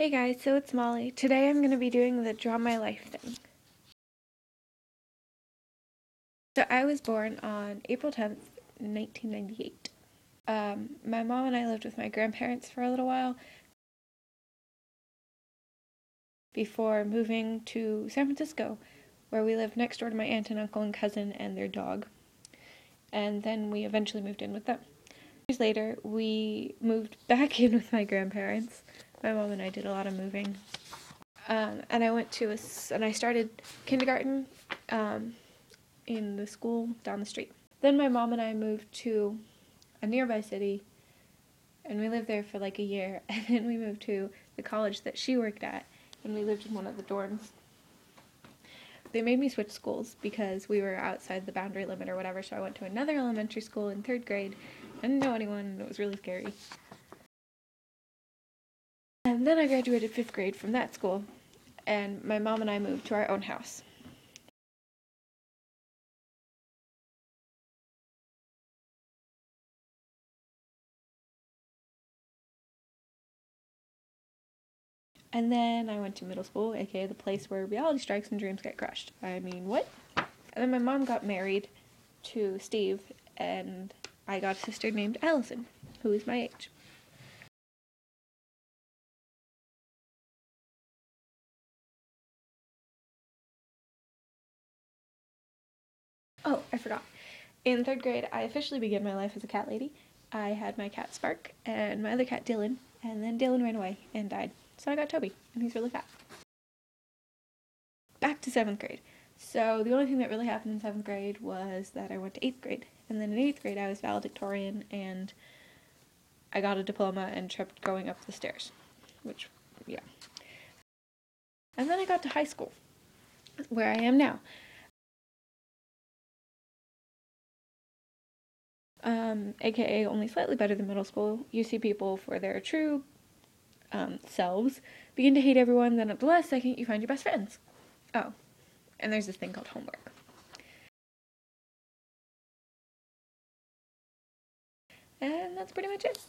Hey guys, so it's Molly. Today I'm going to be doing the Draw My Life thing. So I was born on April 10th, 1998. My mom and I lived with my grandparents for a little while before moving to San Francisco, where we lived next door to my aunt and uncle and cousin and their dog. And then we eventually moved in with them. Years later, we moved back in with my grandparents. My mom and I did a lot of moving. And I started kindergarten in the school down the street. Then my mom and I moved to a nearby city, and we lived there for like a year, and then we moved to the college that she worked at, and we lived in one of the dorms. They made me switch schools because we were outside the boundary limit or whatever, so I went to another elementary school in 3rd grade. I didn't know anyone, and it was really scary. And then I graduated 5th grade from that school, and my mom and I moved to our own house. And then I went to middle school, aka the place where reality strikes and dreams get crushed. I mean, what? And then my mom got married to Steve, and I got a sister named Allison, who is my age. Oh, I forgot. In 3rd grade, I officially began my life as a cat lady. I had my cat Spark and my other cat Dylan, and then Dylan ran away and died. So I got Toby, and he's really fat. Back to 7th grade. So the only thing that really happened in 7th grade was that I went to 8th grade. And then in 8th grade, I was valedictorian, and I got a diploma and tripped going up the stairs. Which, yeah. And then I got to high school, where I am now. AKA only slightly better than middle school. You see people for their true selves begin to hate everyone, then at the last second you find your best friends. Oh, and there's this thing called homework. And that's pretty much it.